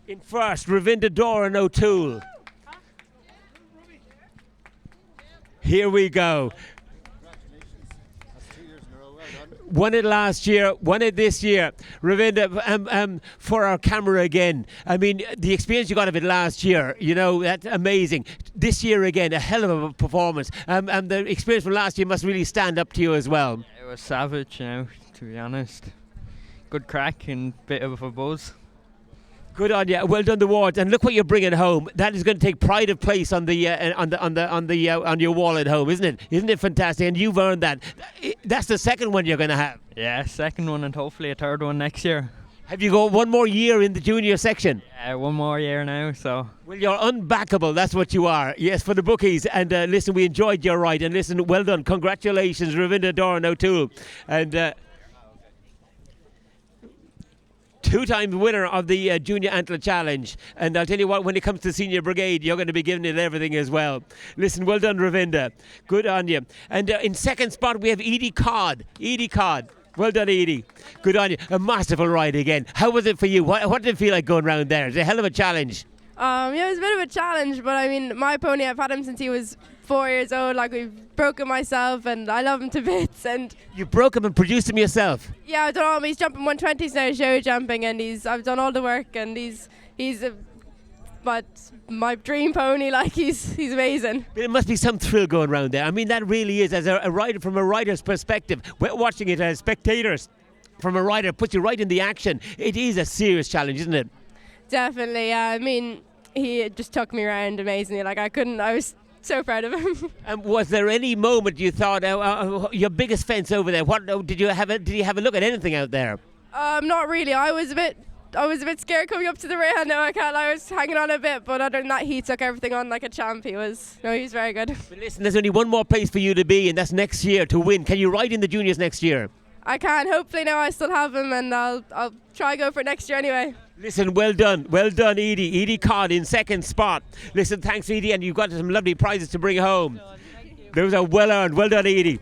In first, Ravinda Doran O'Toole. Here we go. Won it last year, won it this year. Ravinda, for our camera again. I mean, the experience you got of it last year, you know, that's amazing. This year again, a hell of a performance. And the experience from last year must really stand up to you as well. It was savage, you know, to be honest. Good crack and bit of a buzz. Good on you. Well done, the awards, and look what you're bringing home. That is going to take pride of place on your wall at home, isn't it? Isn't it fantastic? And you've earned that. That's the second one you're going to have. Yeah, second one and hopefully a third one next year. Have you got one more year in the junior section? Yeah, one more year now, so. Well, you're unbackable. That's what you are. Yes, for the bookies. And listen, we enjoyed your ride. And listen, well done. Congratulations, Ravinda Doran O'Toole. And two-time winner of the Junior Antler Challenge. And I'll tell you what, when it comes to Senior Brigade, you're going to be giving it everything as well. Listen, well done, Ravinda. Good on you. And in second spot, we have Edie Codd. Edie Codd. Well done, Edie. Good on you. A masterful ride again. How was it for you? What did it feel like going round there? It's a hell of a challenge. Yeah, it was a bit of a challenge, but I mean, my pony, I've had him since he was 4 years old. Like, we've broken myself, and I love him to bits. And you broke him and produced him yourself? Yeah, I've done all. He's jumping 120s now, show jumping, and I've done all the work, and he's my dream pony. Like, he's amazing. But it must be some thrill going around there. I mean, that really is, as a rider, from a rider's perspective. We're watching it as spectators. From a rider, puts you right in the action. It is a serious challenge, isn't it? Definitely. Yeah. I mean, he just took me around amazingly. Like, I was so proud of him. And was there any moment you thought your biggest fence over there? What did you have? Did you have a look at anything out there? Not really. I was a bit scared coming up to the rail. No, I can't. I was hanging on a bit, but other than that, he took everything on like a champ. He was very good. But listen, there's only one more place for you to be, and that's next year to win. Can you ride in the juniors next year? I can. Hopefully now I still have him, and I'll try go for it next year anyway. Listen, well done, Edie. Edie Codd in second spot. Listen, thanks, Edie, and you've got some lovely prizes to bring home. Those are well earned. Well done, Edie.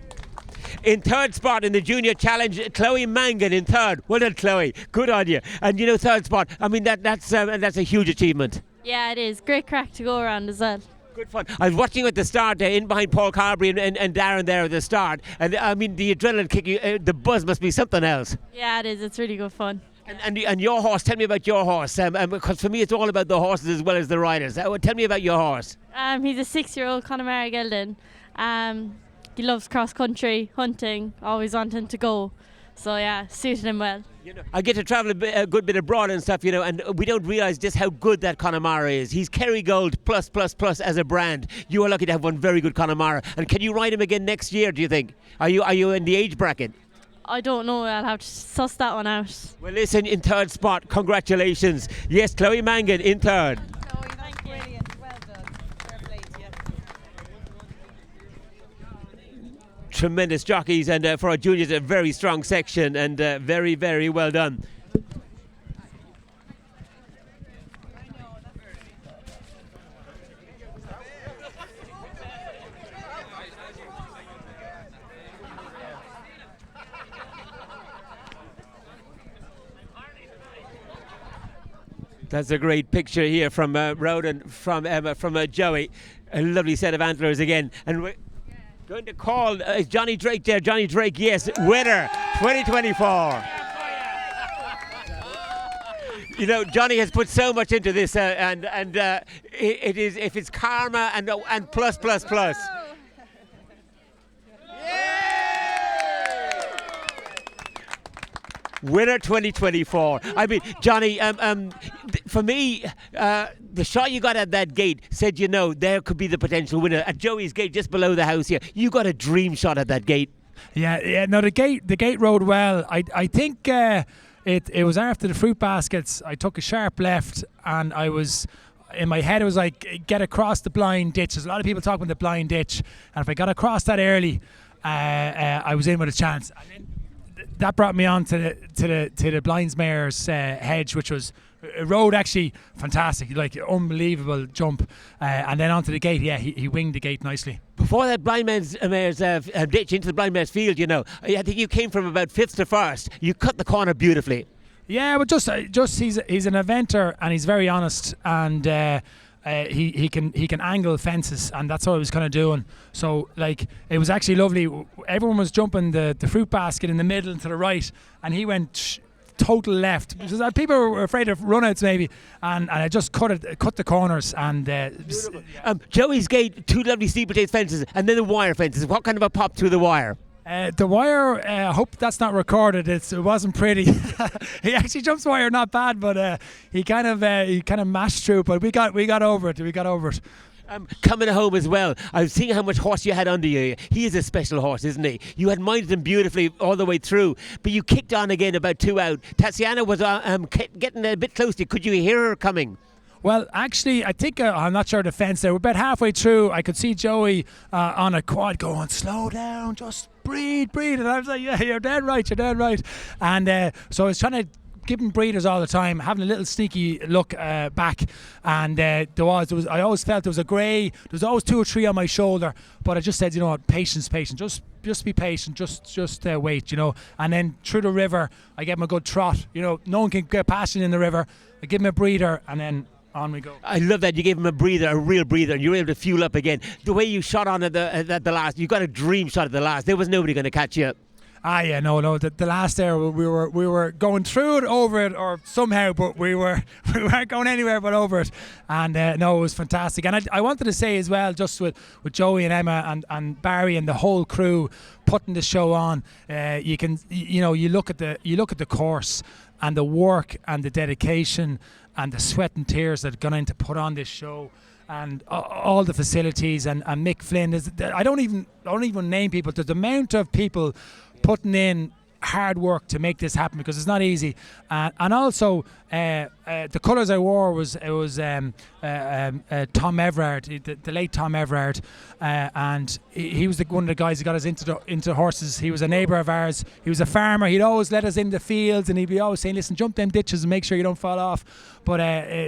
In third spot in the junior challenge, Chloe Mangan in third. Well done, Chloe. Good on you. And you know, third spot. I mean, that's a huge achievement. Yeah, it is. Great crack to go around as well. Good fun. I was watching you at the start there, in behind Paul Carberry and Darren there at the start. And I mean, the adrenaline kick, the buzz must be something else. Yeah, it is. It's really good fun. And your horse, tell me about your horse. Because for me, it's all about the horses as well as the riders. Tell me about your horse. He's a 6-year-old Connemara gelding. He loves cross-country, hunting, always wanting to go. So yeah, suited him well. You know, I get to travel a good bit abroad and stuff, you know, and we don't realise just how good that Connemara is. He's Kerrygold plus as a brand. You are lucky to have one very good Connemara. And can you ride him again next year, do you think? Are you in the age bracket? I don't know. I'll have to suss that one out. Well, listen, in third spot, congratulations. Yes, Chloe Mangan in third. Chloe, that's brilliant. Well done. Fair play to you. Tremendous jockeys, and for our juniors, a very strong section, and very, very well done. That's a great picture here from Roden, from Joey. A lovely set of antlers again. And we're going to call Johnny Drake there. Johnny Drake, yes, winner 2024. You know, Johnny has put so much into this, and it is, if it's karma and plus. Winner 2024. I mean, Johnny, for me, the shot you got at that gate said, you know, there could be the potential winner. At Joey's gate, just below the house here, you got a dream shot at that gate. Yeah. No, the gate rode well. I think it was after the fruit baskets. I took a sharp left, and I was. In my head, it was like, get across the blind ditch. There's a lot of people talking about the blind ditch, and if I got across that early, I was in with a chance. And then that brought me on to the Blindsmare's hedge, which was a road actually fantastic, like unbelievable jump, and then onto the gate. Yeah, he winged the gate nicely. Before that Blindmare's ditch into the Blindmare's field, you know, I think you came from about 5th to 1st. You cut the corner beautifully. Yeah, but just he's an eventer and he's very honest, and he can angle fences, and that's what I was kind of doing. So like it was actually lovely. Everyone was jumping the fruit basket in the middle and to the right, and he went total left. Because people were afraid of runouts maybe, and I just cut the corners and. Joey's gate, 2 lovely steeplechase fences, and then the wire fences. What kind of a pop through the wire? The wire, I hope that's not recorded. It wasn't pretty. He actually jumps the wire not bad, but he kind of mashed through. But we got over it. We got over it. Coming home as well, I've seen how much horse you had under you. He is a special horse, isn't he? You had minded him beautifully all the way through, but you kicked on again about 2 out. Tatiana was getting a bit close to you. Could you hear her coming? Well, actually, I think I'm not sure the fence there. We're about halfway through. I could see Joey on a quad going, "Slow down, just breathe." And I was like, "Yeah, you're dead right. And so I was trying to give him breathers all the time, having a little sneaky look back. And I always felt there was a grey. There was always 2 or 3 on my shoulder. But I just said, you know what, patience. Just be patient. Just wait, you know. And then through the river, I gave him a good trot. You know, no one can get past you in the river. I give him a breather, and then on we go. I love that you gave him a breather, a real breather, and you were able to fuel up again. The way you shot on at the last, you got a dream shot at the last. There was nobody going to catch you. Yeah, no. The last there, we were going through it, over it, or somehow, but we weren't going anywhere but over it. And no, it was fantastic. And I wanted to say as well, just with Joey and Emma and Barry and the whole crew putting the show on, you look at the course and the work and the dedication and the sweat and tears that have gone in to put on this show, and all the facilities, and Mick Flynn. I don't even name people. The amount of people putting in hard work to make this happen, because it's not easy. And also the colours I wore was Tom Everard, the late Tom Everard, and he was one of the guys who got us into horses. He was a neighbour of ours. He was a farmer. He'd always let us in the fields, and he'd be always saying, "Listen, jump them ditches and make sure you don't fall off." But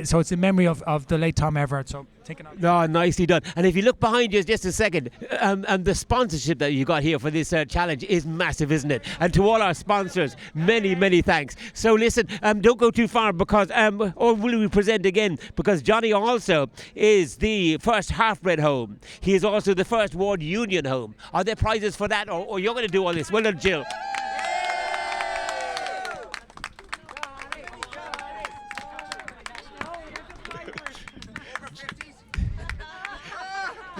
so it's in memory of the late Tom Everard. So taking on. No, nicely done. And if you look behind you just a second, and the sponsorship that you got here for this challenge is massive, isn't it? And to all our sponsors, many thanks. So listen, don't go too far, because or will we present again? Because Johnny also is the first half-bred home. He is also the first Ward Union home. Are there prizes for that, or you're going to do all this? Well done, Jill.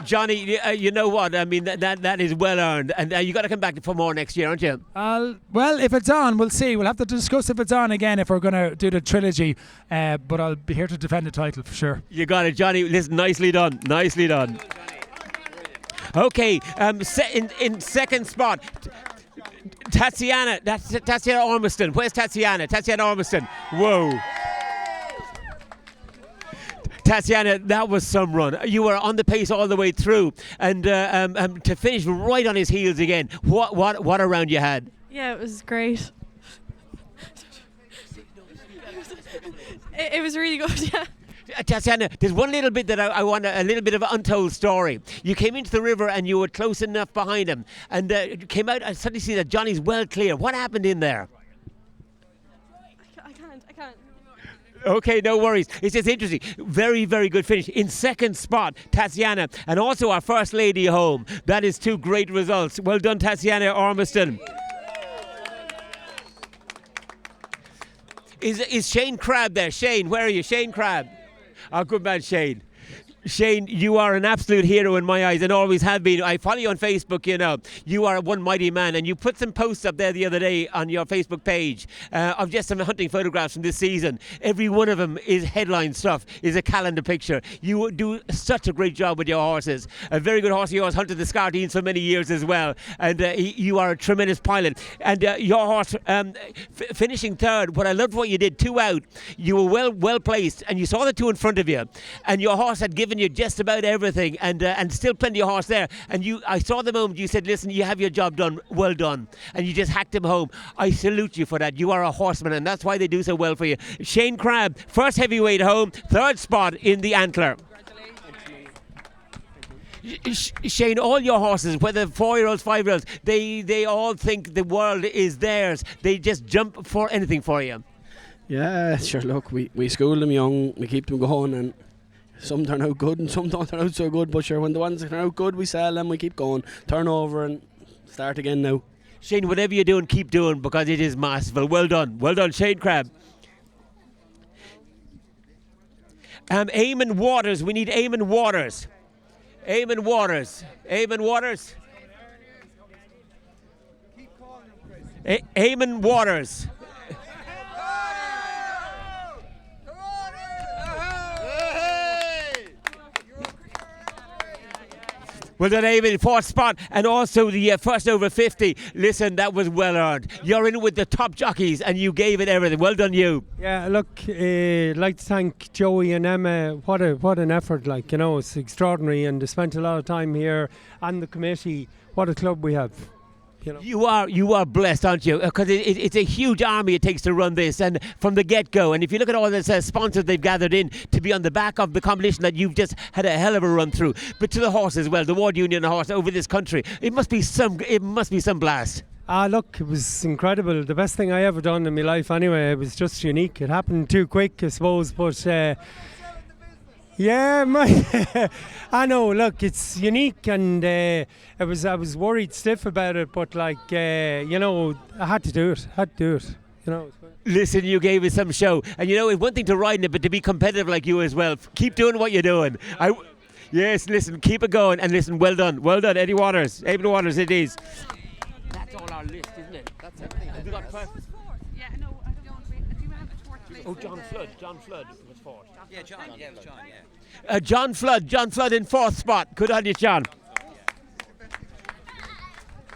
Johnny, you know what? I mean, that is well earned, and you got to come back for more next year, aren't you? Well, if it's on, we'll see. We'll have to discuss if it's on again, if we're going to do the trilogy. But I'll be here to defend the title for sure. You got it, Johnny. Listen, nicely done. Okay, in second spot, Tatiana. That's Tatiana Ormiston. Where's Tatiana? Tatiana Ormiston. Whoa. Tatiana, that was some run. You were on the pace all the way through, and to finish right on his heels again. What a round you had. Yeah, it was great. It was really good, yeah. Tatiana, there's one little bit that I want, a little bit of an untold story. You came into the river and you were close enough behind him, and came out. I suddenly see that Johnny's well clear. What happened in there? I can't. Okay, no worries. It's just interesting. Very good finish. In second spot, Tatiana, and also our First Lady home. That is 2 great results. Well done, Tatiana Ormiston. Is Shane Crabb there? Shane, where are you? Shane Crabb. Oh, good man, Shane. Shane, you are an absolute hero in my eyes, and always have been. I follow you on Facebook, you know. You are one mighty man, and you put some posts up there the other day on your Facebook page of just some hunting photographs from this season. Every one of them is headline stuff, is a calendar picture. You do such a great job with your horses. A very good horse. You always hunted the Scardeens for many years as well, and you are a tremendous pilot. And your horse finishing third, what I loved what you did, 2 out. You were well placed, and you saw the 2 in front of you, and your horse had given you just about everything, and still plenty of horse there. And I saw the moment you said, "Listen, you have your job done, well done," and you just hacked him home. I salute you for that. You are a horseman, and that's why they do so well for you. Shane Crabb, first heavyweight home, 3rd spot in the Antler. Shane, all your horses, whether 4-year-olds, 5-year-olds, they all think the world is theirs. They just jump for anything for you. Yeah, sure. Look, we school them young, we keep them going, and some turn out good and some don't turn out so good. But sure, when the ones that turn out good, we sell them, we keep going, turn over and start again now. Shane, whatever you're doing, keep doing, because it is masterful. Well done, Shane Crabb. Eamon Waters, we need Eamon Waters. Eamon Waters. Eamon Waters. Eamon Waters. Well done, Eamon, fourth spot, and also the first over 50. Listen, that was well earned. You're in with the top jockeys, and you gave it everything. Well done, you. Yeah, look, I'd like to thank Joey and Emma. What an effort, like, you know, it's extraordinary, and they spent a lot of time here, and the committee. What a club we have. You know. You are blessed, aren't you? Because it's a huge army it takes to run this, and from the get-go. And if you look at all the sponsors they've gathered in to be on the back of the competition that you've just had a hell of a run through, but to the horse as well, the Ward Union horse over this country, it must be some blast. Look, it was incredible. The best thing I ever done in my life. Anyway, it was just unique. It happened too quick, I suppose, but. Yeah, I know. Look, it's unique, and I was worried stiff about it, but like you know, I had to do it. You know. Listen, you gave us some show, and you know, it's one thing to ride in it, but to be competitive like you as well. Keep doing what you're doing. Yes, listen, keep it going, and listen, well done, Eddie Waters, Eamon Waters, it is. That's all our list, isn't it? That's everything. Have you got first? Yeah, no, I don't. Do you have a fourth place? Oh, John Flood was fourth. Yeah, John. Yeah, it was John. Yeah. John Flood in fourth spot. Good on you, John.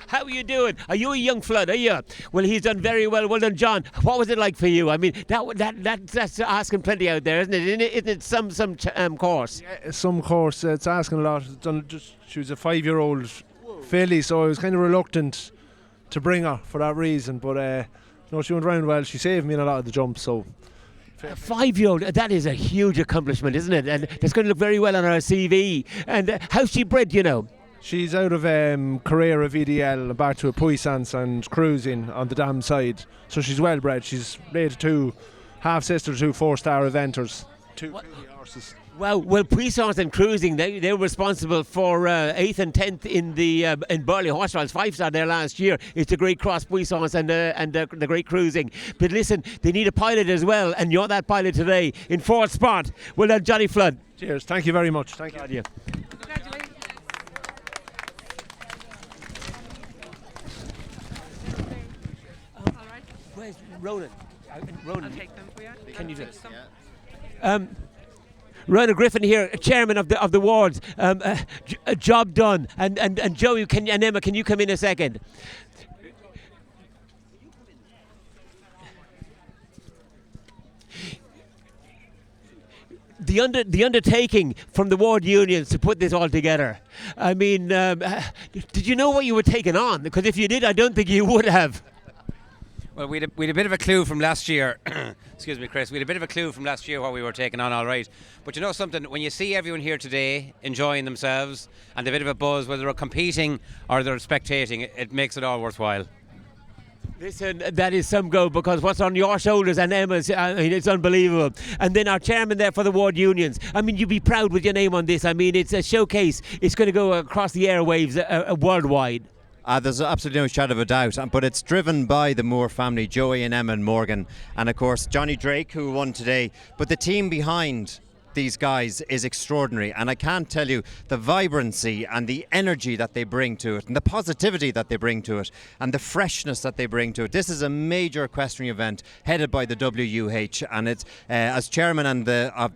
How are you doing? Are you a young Flood? Are you? Well, he's done very well. Well done, John. What was it like for you? I mean, that's asking plenty out there, isn't it? Isn't it some course? Yeah, some course. It's asking a lot. She was a 5-year-old filly, so I was kind of reluctant to bring her for that reason. But no, she went round well. She saved me in a lot of the jumps. So. A 5-year-old, that is a huge accomplishment, isn't it? And that's going to look very well on her CV. And how's she bred, you know? She's out of Carrera VDL, back to a Puissance and cruising on the dam side. So she's well bred. She's rated 2 half-sister, 2 4-star eventers, 2 horses. Well, Puissance and Cruising, they were responsible for 8th and 10th in Burley Horse Trials, 5-star there last year. It's a great cross, Puissance and the great Cruising. But listen, they need a pilot as well, and you're that pilot today in 4th spot. Well done, Johnny Flood. Cheers, thank you very much. Thank you. Congratulations. All right. Where's Ronan? Ronan, I'll take them for you. can you do it? Ryan Griffin here, chairman of the wards. A job done. And Joey and Emma, can you come in a second? The undertaking from the ward unions to put this all together. I mean, did you know what you were taking on? Because if you did, I don't think you would have. Well, we had a bit of a clue from last year. Excuse me, Chris. We had a bit of a clue from last year what we were taking on, all right. But you know something? When you see everyone here today enjoying themselves and a bit of a buzz, whether they're competing or they're spectating, it makes it all worthwhile. Listen, that is some go, because what's on your shoulders and Emma's, I mean, it's unbelievable. And then our chairman there for the ward unions. I mean, you'd be proud with your name on this. I mean, it's a showcase. It's going to go across the airwaves worldwide. There's absolutely no shadow of a doubt, but it's driven by the Moore family, Joey and Emma and Morgan, and of course Johnny Drake, who won today. But the team behind these guys is extraordinary, and I can't tell you the vibrancy and the energy that they bring to it, and the positivity that they bring to it, and the freshness that they bring to it. This is a major equestrian event headed by the WUH, and it's as chairman of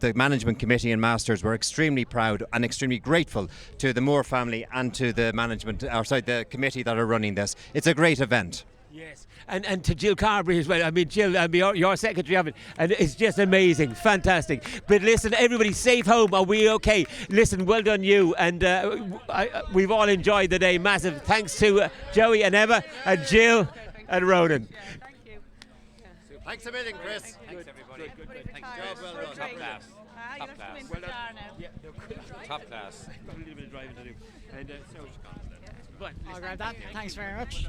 the management committee and masters, we're extremely proud and extremely grateful to the Moore family and to the the committee that are running this. It's a great event. Yes, and to Jill Carberry as well. I mean, Jill, you're secretary of it, and it's just amazing, fantastic. But listen, everybody, safe home. Are we okay? Listen, well done you, and we've all enjoyed the day. Massive thanks to Joey and Emma and Jill and Ronan. Thank you. Thanks a million, Chris. Thanks, everybody. Thanks. Job well done. Top class. You'll have to come in for car now. Top class. I've got a little bit of driving to do, and so but I'll grab that. Thanks very much.